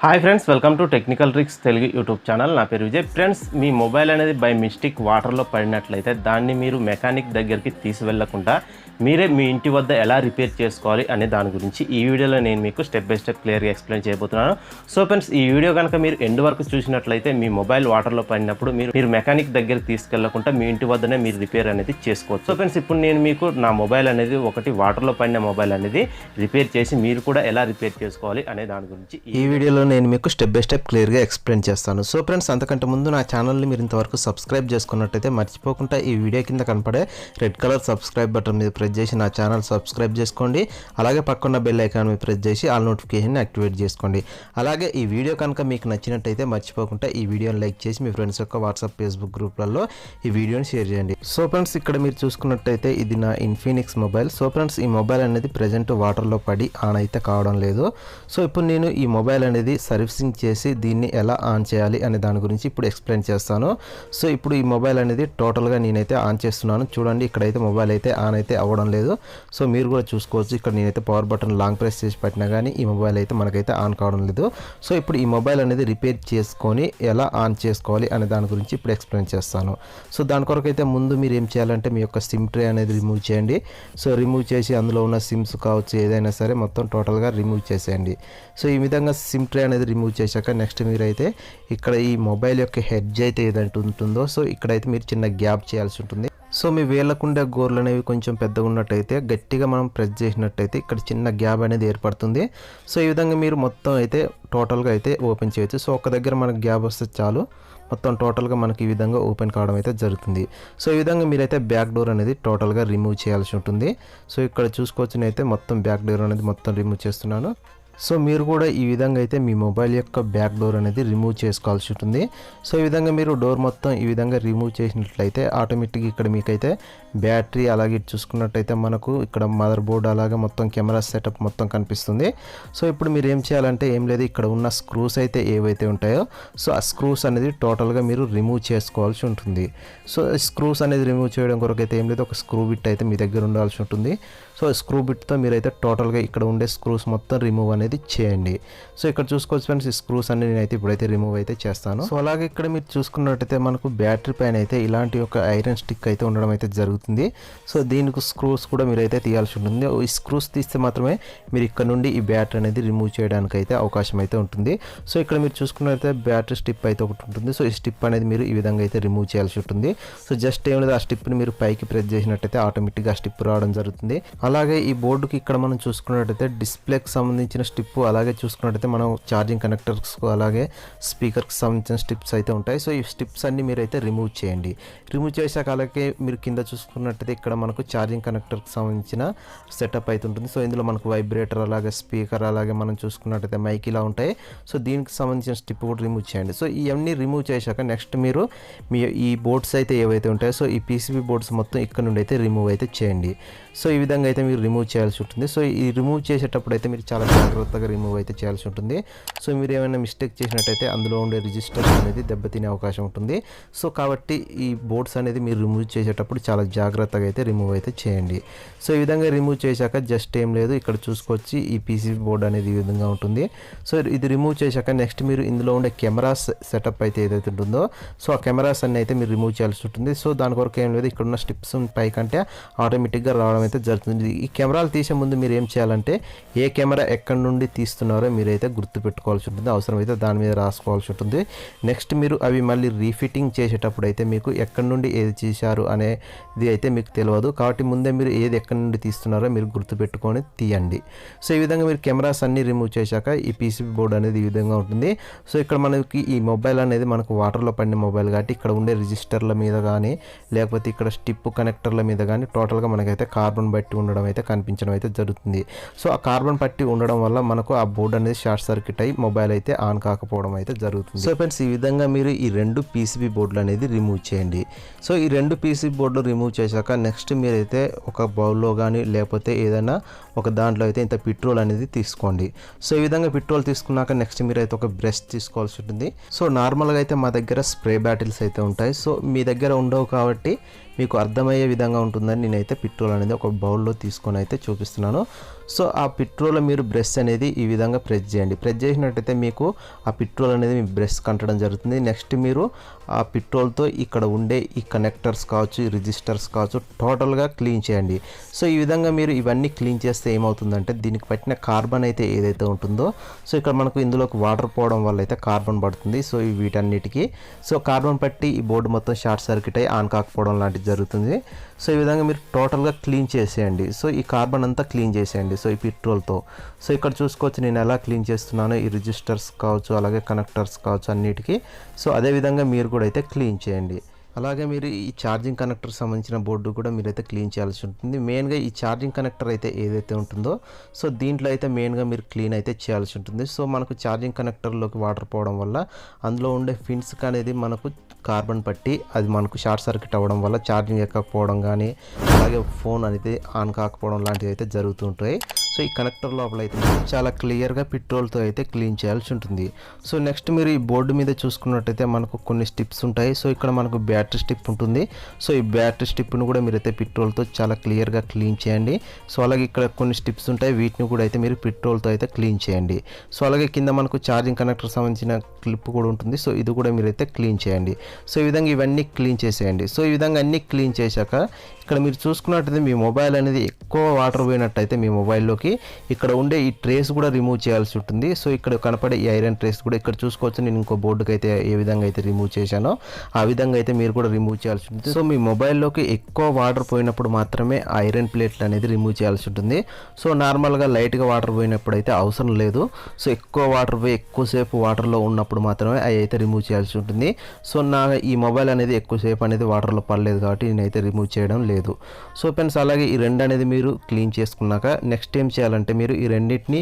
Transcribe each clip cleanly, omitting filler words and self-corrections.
Hi friends, welcome to technical tricks Telugu YouTube channel. నా పేరు Vijay. Friends, మీ mobile అనేది by mistake వాటర్లో పడినట్లయితే దాన్ని మీరు మెకానిక్ దగ్గరికి తీసుకువెళ్ళకుండా మీరే మీ ఇంటి వద్ద ఎలా రిపేర్ చేసుకోవాలి అనే దాని గురించి ఈ వీడియోలో నేను మీకు స్టెప్ బై స్టెప్ క్లియర్గా ఎక్స్ప్లెయిన్ చేయబోతున్నాను. సో ఫ్రెండ్స్, ఈ వీడియో కనుక మీరు ఎండ్ వరకు చూసినట్లయితే మీ మొబైల్ వాటర్లో పడినప్పుడు మీరు మెకానిక్ దగ్గరికి తీసుకెళ్లకుండా మీ ఇంటి వద్దనే మీరు రిపేర్ అనేది చేసుకోవచ్చు. సో ఫ్రెండ్స్, ఇప్పుడు నేను మీకు నా మొబైల్ అనేది ఒకటి వాటర్లో పడిన మొబైల్ అనేది రిపేర్ చేసి మీరు కూడా ఎలా రిపేర్ చేసుకోవాలి అనే దాని గురించి ఈ వీడియోలో నేను మీకు స్టెప్ బై స్టెప్ క్లియర్గా ఎక్స్ప్లెయిన్ చేస్తాను. సో ఫ్రెండ్స్, అంతకంటే ముందు నా ఛానల్ని మీరు ఇంతవరకు సబ్స్క్రైబ్ చేసుకున్నట్టయితే మర్చిపోకుండా ఈ వీడియో కింద కనపడే రెడ్ కలర్ సబ్స్క్రైబ్ బటన్ మీద ప్రెస్ చేసి నా ఛానల్ సబ్స్క్రైబ్ చేసుకోండి. అలాగే పక్కన బెల్ ఐకాన్ మీద ప్రెస్ చేసి ఆల్ నోటిఫికేషన్ యాక్టివేట్ చేసుకోండి. అలాగే ఈ వీడియో కనుక మీకు నచ్చినట్టయితే మర్చిపోకుండా ఈ వీడియోని లైక్ చేసి మీ ఫ్రెండ్స్ యొక్క వాట్సాప్ ఫేస్బుక్ గ్రూప్లలో ఈ వీడియోని షేర్ చేయండి. సో ఫ్రెండ్స్, ఇక్కడ మీరు చూసుకున్నట్టయితే ఇది నా ఇన్ఫినిక్స్ మొబైల్. సో ఫ్రెండ్స్, ఈ మొబైల్ అనేది ప్రజెంట్ వాటర్లో పడి ఆన్ అయితే కావడం లేదు. సో ఇప్పుడు నేను ఈ మొబైల్ అనేది సర్వీసింగ్ చేసి దీన్ని ఎలా ఆన్ చేయాలి అనే దాని గురించి ఇప్పుడు ఎక్స్ప్లెయిన్ చేస్తాను. సో ఇప్పుడు ఈ మొబైల్ అనేది టోటల్గా నేనైతే ఆన్ చేస్తున్నాను. చూడండి, ఇక్కడైతే మొబైల్ అయితే ఆన్ అయితే అవ్వడం లేదు. సో మీరు కూడా చూసుకోవచ్చు, ఇక్కడ నేనైతే పవర్ బటన్ లాంగ్ ప్రెస్ చేసి పెట్టినా కానీ ఈ మొబైల్ అయితే మనకైతే ఆన్ కావడం లేదు. సో ఇప్పుడు ఈ మొబైల్ అనేది రిపేర్ చేసుకొని ఎలా ఆన్ చేసుకోవాలి అనే దాని గురించి ఇప్పుడు ఎక్స్ప్లెయిన్ చేస్తాను. సో దాని కొరకు అయితే ముందు మీరు ఏం చేయాలంటే మీ యొక్క సిమ్ ట్రే అనేది రిమూవ్ చేయండి. సో రిమూవ్ చేసి అందులో ఉన్న సిమ్స్ కావచ్చు ఏదైనా సరే మొత్తం టోటల్గా రిమూవ్ చేసేయండి. సో ఈ విధంగా సిమ్ ట్రే అనేది రిమూవ్ చేశాక నెక్స్ట్ మీరైతే ఇక్కడ ఈ మొబైల్ యొక్క హెడ్జ్ అయితే ఏదైతే ఉంటుందో సో ఇక్కడైతే మీరు చిన్న గ్యాప్ చేయాల్సి ఉంటుంది. సో మీ వేళ్ళకుండే గోర్లు అనేవి కొంచెం పెద్దగా ఉన్నట్టయితే గట్టిగా మనం ప్రెస్ చేసినట్టయితే ఇక్కడ చిన్న గ్యాప్ అనేది ఏర్పడుతుంది. సో ఈ విధంగా మీరు మొత్తం అయితే టోటల్గా అయితే ఓపెన్ చేయొచ్చు. సో ఒక దగ్గర మనకు గ్యాప్ వస్తే చాలు, మొత్తం టోటల్గా మనకి ఈ విధంగా ఓపెన్ కావడం అయితే జరుగుతుంది. సో ఈ విధంగా మీరైతే బ్యాక్ డోర్ అనేది టోటల్గా రిమూవ్ చేయాల్సి ఉంటుంది. సో ఇక్కడ చూసుకోవచ్చు, నేనైతే మొత్తం బ్యాక్ డోర్ అనేది మొత్తం రిమూవ్ చేస్తున్నాను. సో మీరు కూడా ఈ విధంగా అయితే మీ మొబైల్ యొక్క బ్యాక్ డోర్ అనేది రిమూవ్ చేసుకోవాల్సి ఉంటుంది. సో ఈ విధంగా మీరు డోర్ మొత్తం ఈ విధంగా రిమూవ్ చేసినట్లయితే ఆటోమేటిక్గా ఇక్కడ మీకైతే బ్యాటరీ అలాగే చూసుకున్నట్టయితే మనకు ఇక్కడ మదర్ బోర్డ్ అలాగే మొత్తం కెమెరా సెటప్ మొత్తం కనిపిస్తుంది. సో ఇప్పుడు మీరు ఏం చేయాలంటే ఏం లేదు, ఇక్కడ ఉన్న స్క్రూస్ అయితే ఏవైతే ఉంటాయో సో ఆ స్క్రూస్ అనేది టోటల్గా మీరు రిమూవ్ చేసుకోవాల్సి ఉంటుంది. సో స్క్రూస్ అనేది రిమూవ్ చేయడం కొరకు అయితే ఏం లేదు, ఒక స్క్రూ బిట్ అయితే మీ దగ్గర ఉండాల్సి ఉంటుంది. సో స్క్రూ బిట్తో మీరైతే టోటల్గా ఇక్కడ ఉండే స్క్రూస్ మొత్తం రిమూవ్ అనేది చేయండి. సో ఇక్కడ చూసుకోవచ్చు ఫ్రెండ్స్, ఈ స్క్రూస్ అన్ని నేనైతే ఇప్పుడైతే రిమూవ్ అయితే చేస్తాను. సో అలాగే ఇక్కడ మీరు చూసుకున్నట్టయితే మనకు బ్యాటరీ పైన అయితే ఇలాంటి ఒక ఐరన్ స్టిక్ అయితే ఉండడం అయితే జరుగుతుంది. సో దీనికి స్క్రూస్ కూడా మీరైతే తీయాల్సి ఉంటుంది. ఈ స్క్రూస్ తీస్తే మాత్రమే మీరు ఇక్కడ నుండి ఈ బ్యాటరీ అనేది రిమూవ్ చేయడానికి అయితే అవకాశం అయితే ఉంటుంది. సో ఇక్కడ మీరు చూసుకున్నట్టయితే బ్యాటరీ స్టిప్ అయితే ఒకటి ఉంటుంది. సో ఈ స్టిప్ అనేది మీరు ఈ విధంగా అయితే రిమూవ్ చేయాల్సి ఉంటుంది. సో జస్ట్ ఏం లేదు, ఆ స్టిప్ని మీరు పైకి ప్రెస్ చేసినట్టయితే ఆటోమేటిక్గా ఆ స్టిప్ రావడం జరుగుతుంది. అలాగే ఈ బోర్డుకి ఇక్కడ మనం చూసుకున్నట్టయితే డిస్ప్లేకి సంబంధించిన స్టిప్ అలాగే చూసుకున్నట్టయితే మనం ఛార్జింగ్ కనెక్టర్స్ అలాగే స్పీకర్కి సంబంధించిన స్టిప్స్ అయితే ఉంటాయి. సో ఈ స్టిప్స్ అన్ని మీరైతే రిమూవ్ చేయండి. రిమూవ్ చేశాక అలాగే మీరు కింద చూసుకున్నట్టయితే ఇక్కడ మనకు ఛార్జింగ్ కనెక్టర్కి సంబంధించిన సెటప్ అయితే ఉంటుంది. సో ఇందులో మనకు వైబ్రేటర్ అలాగే స్పీకర్ అలాగే మనం చూసుకున్నట్టయితే మైక్ ఇలా ఉంటాయి. సో దీనికి సంబంధించిన స్టిప్ కూడా రిమూవ్ చేయండి. సో ఇవన్నీ రిమూవ్ చేశాక నెక్స్ట్ మీరు మీ ఈ బోర్డ్స్ అయితే ఏవైతే ఉంటాయో సో ఈ పీసీబీ బోర్డ్స్ మొత్తం ఇక్కడ నుండి అయితే రిమూవ్ అయితే చేయండి. సో ఈ విధంగా అయితే మీరు రిమూవ్ చేయాల్సి ఉంటుంది. సో ఈ రిమూవ్ చేసేటప్పుడు అయితే మీరు చాలా జాగ్రత్తగా రిమూవ్ అయితే చేయాల్సి ఉంటుంది. సో మీరు ఏమైనా మిస్టేక్ చేసినట్టయితే అందులో ఉండే రిజిస్టర్ అనేది దెబ్బతినే అవకాశం ఉంటుంది. సో కాబట్టి ఈ బోర్డ్స్ అనేది మీరు రిమూవ్ చేసేటప్పుడు చాలా జాగ్రత్తగా అయితే రిమూవ్ అయితే చేయండి. సో ఈ విధంగా రిమూవ్ చేశాక జస్ట్ ఏం లేదు, ఇక్కడ చూసుకోవచ్చు ఈ పీసీబీ బోర్డ్ అనేది ఈ విధంగా ఉంటుంది. సో ఇది రిమూవ్ చేశాక నెక్స్ట్ మీరు ఇందులో ఉండే కెమెరాస్ సెటప్ అయితే ఏదైతే ఉంటుందో సో ఆ కెమెరాస్ అన్ని అయితే మీరు రిమూవ్ చేయాల్సి ఉంటుంది. సో దాని కొరకు ఏం లేదు, ఇక్కడ ఉన్న స్టిప్స్ పైకంటే ఆటోమేటిక్గా రావడం అయితే జరుగుతుంది. ఈ కెమెరాలు తీసే ముందు మీరు ఏం చేయాలంటే ఏ కెమెరా ఎక్కడి నుండి తీస్తున్నారో మీరైతే గుర్తు పెట్టుకోవాల్సి ఉంటుంది. అవసరమైతే దాని మీద రాసుకోవాల్సి ఉంటుంది. నెక్స్ట్ మీరు అవి మళ్ళీ రీఫిట్టింగ్ చేసేటప్పుడు అయితే మీకు ఎక్కడి నుండి ఏది చేశారు అనేది అయితే మీకు తెలియదు. కాబట్టి ముందే మీరు ఏది ఎక్కడి నుండి తీస్తున్నారో మీరు గుర్తుపెట్టుకొని తీయండి. సో ఈ విధంగా మీరు కెమెరాస్ అన్ని రిమూవ్ చేశాక ఈ పీసీబీ బోర్డ్ అనేది ఈ విధంగా ఉంటుంది. సో ఇక్కడ మనకి ఈ మొబైల్ అనేది మనకు వాటర్లో పడిన మొబైల్ కాబట్టి ఇక్కడ ఉండే రిజిస్టర్ల మీద కానీ లేకపోతే ఇక్కడ స్టిప్ కనెక్టర్ల మీద కానీ టోటల్గా మనకైతే కార్బన్ బట్టి ఉండడం అయితే కనిపించడం అయితే జరుగుతుంది. సో ఆ కార్బన్ పట్టి ఉండడం వల్ల మనకు ఆ బోర్డ్ అనేది షార్ట్ సర్క్యూట్ అయ్యి మొబైల్ అయితే ఆన్ కాకపోవడం అయితే జరుగుతుంది. సో ఫ్రెండ్స్, ఈ విధంగా మీరు ఈ రెండు పీసీబీ బోర్డులు అనేది రిమూవ్ చేయండి. సో ఈ రెండు పీసీబీ బోర్డులు రిమూవ్ చేశాక నెక్స్ట్ మీరైతే ఒక బౌల్లో కానీ లేకపోతే ఏదైనా ఒక దాంట్లో అయితే ఇంత పెట్రోల్ అనేది తీసుకోండి. సో ఈ విధంగా పెట్రోల్ తీసుకున్నాక నెక్స్ట్ మీరైతే ఒక బ్రష్ తీసుకోవాల్సి ఉంటుంది. సో నార్మల్గా అయితే మా దగ్గర స్ప్రే బాటిల్స్ అయితే ఉంటాయి. సో మీ దగ్గర ఉండవు కాబట్టి మీకు అర్థమయ్యే విధంగా ఉంటుందని నేనైతే పెట్రోల్ అనేది ఒక బౌల్లో తీసుకొని అయితే చూపిస్తున్నాను. సో ఆ పిట్రోలో మీరు బ్రష్ అనేది ఈ విధంగా ప్రెస్ చేయండి. ప్రెస్ చేసినట్టయితే మీకు ఆ పిట్రోల్ అనేది మీ బ్రష్ కంటడం జరుగుతుంది. నెక్స్ట్ మీరు ఆ పిట్రోల్తో ఇక్కడ ఉండే ఈ కనెక్టర్స్ కావచ్చు, ఈ రిజిస్టర్స్ కావచ్చు టోటల్గా క్లీన్ చేయండి. సో ఈ విధంగా మీరు ఇవన్నీ క్లీన్ చేస్తే ఏమవుతుందంటే దీనికి పట్టిన కార్బన్ అయితే ఏదైతే ఉంటుందో, సో ఇక్కడ మనకు ఇందులోకి వాటర్ పోవడం వల్ల అయితే కార్బన్ పడుతుంది. సో వీటన్నిటికీ సో కార్బన్ పట్టి ఈ బోర్డు మొత్తం షార్ట్ సర్క్యూట్ అయ్యి ఆన్ కాకపోవడం లాంటిది జరుగుతుంది. సో ఈ విధంగా మీరు టోటల్గా క్లీన్ చేసేయండి. సో ఈ కార్బన్ అంతా క్లీన్ చేసేయండి. సో ఈ పెట్రోల్తో సో ఇక్కడ చూసుకోవచ్చు నేను ఎలా క్లీన్ చేస్తున్నానో, ఈ రిజిస్టర్స్ కావచ్చు అలాగే కనెక్టర్స్ కావచ్చు అన్నిటికీ. సో అదేవిధంగా మీరు కూడా అయితే క్లీన్ చేయండి. అలాగే మీరు ఈ ఛార్జింగ్ కనెక్టర్ సంబంధించిన బోర్డు కూడా మీరైతే క్లీన్ చేయాల్సి ఉంటుంది. మెయిన్గా ఈ ఛార్జింగ్ కనెక్టర్ అయితే ఏదైతే ఉంటుందో సో దీంట్లో అయితే మెయిన్గా మీరు క్లీన్ అయితే చేయాల్సి ఉంటుంది. సో మనకు ఛార్జింగ్ కనెక్టర్లోకి వాటర్ పోవడం వల్ల అందులో ఉండే ఫిన్స్కి అనేది మనకు కార్బన్ పట్టి అది మనకు షార్ట్ సర్క్యూట్ అవ్వడం వల్ల ఛార్జింగ్ ఎక్కకపోవడం కానీ అలాగే ఫోన్ అనేది ఆన్ కాకపోవడం లాంటివి అయితే జరుగుతూ ఉంటాయి. సో ఈ కనెక్టర్ లోపల అయితే చాలా క్లియర్గా పెట్రోల్తో అయితే క్లీన్ చేయాల్సి ఉంటుంది. సో నెక్స్ట్ మీరు ఈ బోర్డు మీద చూసుకున్నట్టయితే మనకు కొన్ని స్టిప్స్ ఉంటాయి. సో ఇక్కడ మనకు బ్యాటరీ స్టిప్ ఉంటుంది. సో ఈ బ్యాటరీ స్టిప్ను కూడా మీరైతే పెట్రోల్తో చాలా క్లియర్గా క్లీన్ చేయండి. సో అలాగే ఇక్కడ కొన్ని స్టిప్స్ ఉంటాయి, వీటిని కూడా అయితే మీరు పెట్రోల్తో అయితే క్లీన్ చేయండి. సో అలాగే కింద మనకు ఛార్జింగ్ కనెక్టర్ సంబంధించిన క్లిప్ కూడా ఉంటుంది. సో ఇది కూడా మీరైతే క్లీన్ చేయండి. సో ఈ విధంగా ఇవన్నీ క్లీన్ చేసేయండి. సో ఈ విధంగా అన్నీ క్లీన్ చేశాక ఇక్కడ మీరు చూసుకున్నట్టయితే మీ మొబైల్ అనేది ఎక్కువ వాటర్ పోయినట్టయితే మీ మొబైల్లోకి ఇక్కడ ఉండే ఈ ట్రేస్ కూడా రిమూవ్ చేయాల్సి ఉంటుంది. సో ఇక్కడ కనపడే ఈ ఐరన్ ట్రేస్ కూడా ఇక్కడ చూసుకోవచ్చు. నేను ఇంకో బోర్డుకి అయితే ఏ విధంగా అయితే రిమూవ్ చేశానో ఆ విధంగా అయితే మీరు కూడా రిమూవ్ చేయాల్సి ఉంటుంది. సో మీ మొబైల్లోకి ఎక్కువ వాటర్ పోయినప్పుడు మాత్రమే ఐరన్ ప్లేట్లు అనేది రిమూవ్ చేయాల్సి ఉంటుంది. సో నార్మల్గా లైట్గా వాటర్ పోయినప్పుడు అయితే అవసరం లేదు. సో ఎక్కువ వాటర్ పోయి ఎక్కువసేపు వాటర్లో ఉన్నప్పుడు మాత్రమే అవి అయితే రిమూవ్ చేయాల్సి ఉంటుంది. సో ఈ మొబైల్ అనేది ఎక్కువసేపు అనేది వాటర్లో పడలేదు కాబట్టి నేనైతే రిమూవ్ చేయడం లేదు. సో ఫ్రెండ్స్ అలాగే ఈ రెండు అనేది మీరు క్లీన్ చేసుకున్నాక నెక్స్ట్ ఏం చేయాలంటే మీరు ఈ రెండింటిని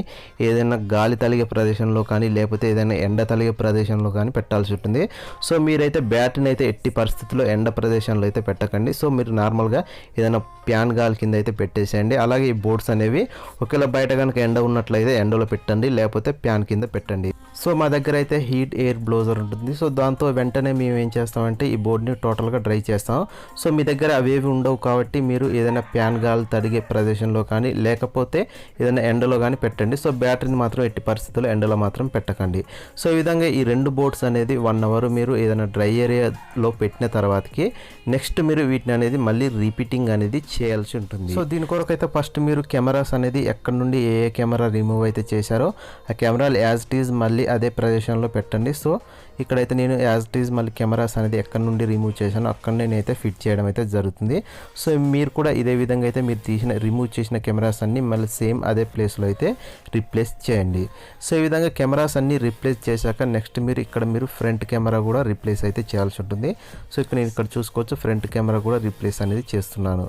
ఏదైనా గాలి తలిగే ప్రదేశంలో కానీ లేకపోతే ఏదైనా ఎండ తలిగే ప్రదేశంలో కానీ పెట్టాల్సి ఉంటుంది. సో మీరైతే బ్యాటరీని అయితే ఎట్టి పరిస్థితుల్లో ఎండ ప్రదేశంలో అయితే పెట్టకండి. సో మీరు నార్మల్గా ఏదైనా ఫ్యాన్ గాలి కింద అయితే పెట్టేసేయండి. అలాగే ఈ బోర్డ్స్ అనేవి ఒకవేళ బయట కనుక ఎండ ఉన్నట్లయితే ఎండలో పెట్టండి, లేకపోతే ఫ్యాన్ కింద పెట్టండి. సో మా దగ్గర అయితే హీట్ ఎయిర్ బ్లోజర్ ఉంటుంది. సో దాంతో వెంటనే మేము ఏం చేస్తామంటే ఈ బోర్డ్ని టోటల్గా డ్రై చేస్తాం. సో మీ దగ్గర అవేవి ఉండవు కాబట్టి మీరు ఏదైనా ఫ్యాన్ గాలి తడిగే ప్రదేశంలో కానీ లేకపోతే ఏదైనా ఎండలో కానీ పెట్టండి. సో బ్యాటరీని మాత్రం ఎట్టి పరిస్థితుల్లో ఎండలో మాత్రం పెట్టకండి. సో ఈ విధంగా ఈ రెండు బోర్డ్స్ అనేది 1 అవర్ మీరు ఏదైనా డ్రై ఏరియాలో పెట్టిన తర్వాతకి నెక్స్ట్ మీరు వీటిని అనేది మళ్ళీ రిపీటింగ్ అనేది చేయాల్సి ఉంటుంది. సో దీని కొరకు అయితే ఫస్ట్ మీరు కెమెరాస్ అనేది ఎక్కడి నుండి ఏ కెమెరా రిమూవ్ అయితే చేశారో ఆ కెమెరాలు యాజ్ ఇట్ ఈజ్ మళ్ళీ అదే ప్రదేశంలో పెట్టండి. సో ఇక్కడైతే నేను యాజ్ ఇట్ ఈజ్ మళ్ళీ కెమెరాస్ అనేది ఎక్కడి నుండి రిమూవ్ చేశానో అక్కడ నేనైతే ఫిట్ చేయడం అయితే జరుగుతుంది. సో మీరు కూడా ఇదే విధంగా అయితే మీరు రిమూవ్ చేసిన కెమెరాస్ అన్ని మళ్ళీ సేమ్ అదే ప్లేస్లో అయితే రీప్లేస్ చేయండి. సో ఈ విధంగా కెమెరాస్ అన్ని రీప్లేస్ చేశాక నెక్స్ట్ మీరు ఫ్రంట్ కెమెరా కూడా రీప్లేస్ అయితే చేయాల్సి ఉంటుంది. సో నేను ఇక్కడ చూసుకోవచ్చు ఫ్రంట్ కెమెరా కూడా రీప్లేస్ అనేది చేస్తున్నాను.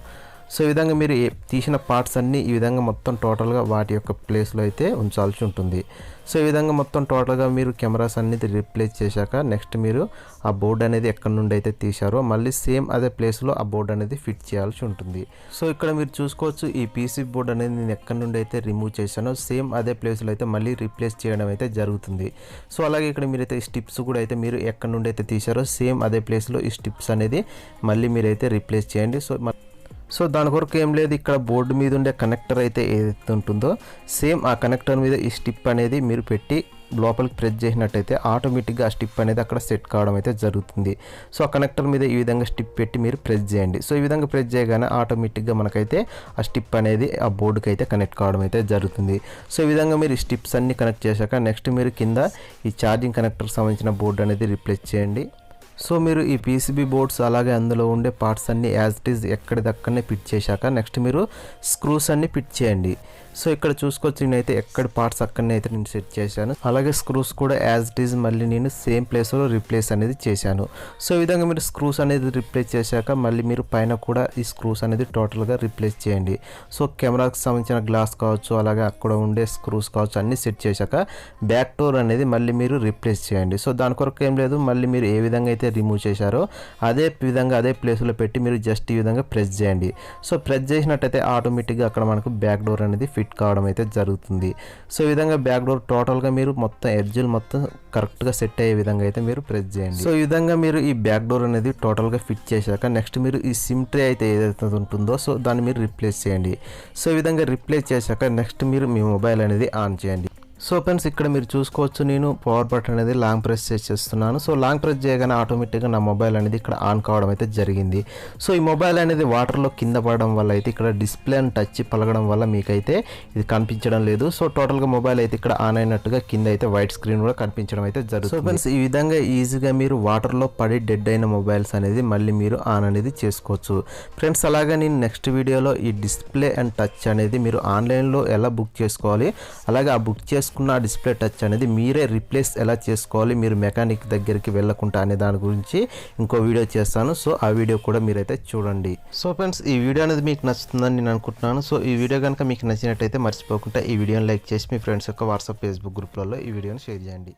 సో ఈ విధంగా మీరు తీసిన పార్ట్స్ అన్నీ ఈ విధంగా మొత్తం టోటల్గా వాటి యొక్క ప్లేస్లో అయితే ఉంచాల్సి ఉంటుంది. సో ఈ విధంగా మొత్తం టోటల్గా మీరు కెమెరాస్ అనేది రీప్లేస్ చేశాక నెక్స్ట్ మీరు ఆ బోర్డు అనేది ఎక్కడి నుండి అయితే తీశారో మళ్ళీ సేమ్ అదే ప్లేస్లో ఆ బోర్డు అనేది ఫిట్ చేయాల్సి ఉంటుంది. సో ఇక్కడ మీరు చూసుకోవచ్చు ఈ పీసీ బోర్డు అనేది నేను ఎక్కడి నుండి అయితే రిమూవ్ చేశానో సేమ్ అదే ప్లేస్లో అయితే మళ్ళీ రీప్లేస్ చేయడం అయితే జరుగుతుంది. సో అలాగే ఇక్కడ మీరైతే ఈ స్టిప్స్ కూడా అయితే మీరు ఎక్కడి నుండి అయితే తీశారో సేమ్ అదే ప్లేస్లో ఈ స్టిప్స్ అనేది మళ్ళీ మీరైతే రీప్లేస్ చేయండి. సో దాని కొరకు ఏం లేదు, ఇక్కడ బోర్డు మీద ఉండే కనెక్టర్ అయితే ఏదైతే ఉంటుందో సేమ్ ఆ కనెక్టర్ మీద ఈ స్టిప్ అనేది మీరు పెట్టి లోపలికి ప్రెస్ చేసినట్టయితే ఆటోమేటిక్గా ఆ స్టిప్ అనేది అక్కడ సెట్ కావడం అయితే జరుగుతుంది. సో ఆ కనెక్టర్ మీద ఈ విధంగా స్టిప్ పెట్టి మీరు ప్రెస్ చేయండి. సో ఈ విధంగా ప్రెస్ చేయగానే ఆటోమేటిక్గా మనకైతే ఆ స్టిప్ అనేది ఆ బోర్డుకి అయితే కనెక్ట్ కావడం అయితే జరుగుతుంది. సో ఈ విధంగా మీరు స్టిప్స్ అన్ని కనెక్ట్ చేశాక నెక్స్ట్ మీరు కింద ఈ ఛార్జింగ్ కనెక్టర్కి సంబంధించిన బోర్డు అనేది రీప్లేస్ చేయండి. సో మీరు ఈ పీసీబీ బోర్డ్స్ అలాగే అందులో ఉండే పార్ట్స్ అన్ని యాజ్ ఇట్ ఈజ్ ఎక్కడిదక్కడనే ఫిట్ చేశాక నెక్స్ట్ మీరు స్క్రూస్ అన్ని ఫిట్ చేయండి. సో ఇక్కడ చూసుకోవచ్చు నేనైతే ఎక్కడ పార్ట్స్ అక్కడనే అయితే నేను సెట్ చేశాను. అలాగే స్క్రూస్ కూడా యాజ్ ఇట్ ఈజ్ మళ్ళీ నేను సేమ్ ప్లేస్లో రీప్లేస్ అనేది చేశాను. సో ఈ విధంగా మీరు స్క్రూస్ అనేది రీప్లేస్ చేశాక మళ్ళీ మీరు పైన కూడా ఈ స్క్రూస్ అనేది టోటల్గా రీప్లేస్ చేయండి. సో కెమెరాకి సంబంధించిన గ్లాస్ కావచ్చు అలాగే అక్కడ ఉండే స్క్రూస్ కావచ్చు అన్ని సెట్ చేశాక బ్యాక్ డోర్ అనేది మళ్ళీ మీరు రీప్లేస్ చేయండి. సో దాని కొరకు ఏం లేదు, మళ్ళీ మీరు ఏ విధంగా అయితే రిమూవ్ చేశారో అదే విధంగా అదే ప్లేస్లో పెట్టి మీరు జస్ట్ ఈ విధంగా ప్రెస్ చేయండి. సో ప్రెస్ చేసినట్టయితే ఆటోమేటిక్గా అక్కడ మనకు బ్యాక్ డోర్ అనేది ఫిట్ వైట్ కావడం అయితే జరుగుతుంది. సో ఈ విధంగా బ్యాక్ డోర్ టోటల్గా మీరు మొత్తం ఎడ్జులు మొత్తం కరెక్ట్గా సెట్ అయ్యే విధంగా అయితే మీరు ప్రెస్ చేయండి. సో ఈ విధంగా మీరు ఈ బ్యాక్ డోర్ అనేది టోటల్గా ఫిట్ చేశాక నెక్స్ట్ మీరు ఈ సిమ్ ట్రే అయితే ఏదైతే ఉంటుందో సో దాన్ని మీరు రిప్లేస్ చేయండి. సో ఈ విధంగా రిప్లేస్ చేశాక నెక్స్ట్ మీరు మీ మొబైల్ అనేది ఆన్ చేయండి. సో ఫ్రెండ్స్ ఇక్కడ మీరు చూసుకోవచ్చు, నేను పవర్ బటన్ అనేది లాంగ్ ప్రెస్ చేస్తున్నాను. సో లాంగ్ ప్రెస్ చేయగానే ఆటోమేటిక్గా నా మొబైల్ అనేది ఇక్కడ ఆన్ కావడం అయితే జరిగింది. సో ఈ మొబైల్ అనేది వాటర్లో కింద పడడం వల్ల అయితే ఇక్కడ డిస్ప్లే అని టచ్ పలగడం వల్ల మీకైతే ఇది కనిపించడం లేదు. సో టోటల్గా మొబైల్ అయితే ఇక్కడ ఆన్ అయినట్టుగా కింద అయితే వైట్ స్క్రీన్ కూడా కనిపించడం అయితే జరుగుతుంది. సో ఫ్రెండ్స్ ఈ విధంగా ఈజీగా మీరు వాటర్లో పడి డెడ్ అయిన మొబైల్స్ అనేది మళ్ళీ మీరు ఆన్ అనేది చేసుకోవచ్చు ఫ్రెండ్స్. అలాగే నేను నెక్స్ట్ వీడియోలో ఈ డిస్ప్లే అండ్ టచ్ అనేది మీరు ఆన్లైన్లో ఎలా బుక్ చేసుకోవాలి, అలాగే ఆ బుక్ చేసుకున్న డిస్ప్లే టచ్ అనేది మీరే రిప్లేస్ ఎలా చేసుకోవాలి, మీరు మెకానిక్ దగ్గరికి వెళ్ళకుండా అనే దాని గురించి ఇంకో వీడియో చేస్తాను. సో ఆ వీడియో కూడా మీరైతే చూడండి. సో ఫ్రెండ్స్ ఈ వీడియో అనేది మీకు నచ్చుతుందని నేను అనుకుంటున్నాను. సో ఈ వీడియో కనుక మీకు నచ్చినట్టయితే మర్చిపోకుండా ఈ వీడియోని లైక్ చేసి మీ ఫ్రెండ్స్ యొక్క వాట్సాప్ ఫేస్బుక్ గ్రూప్లలో ఈ వీడియోని షేర్ చేయండి.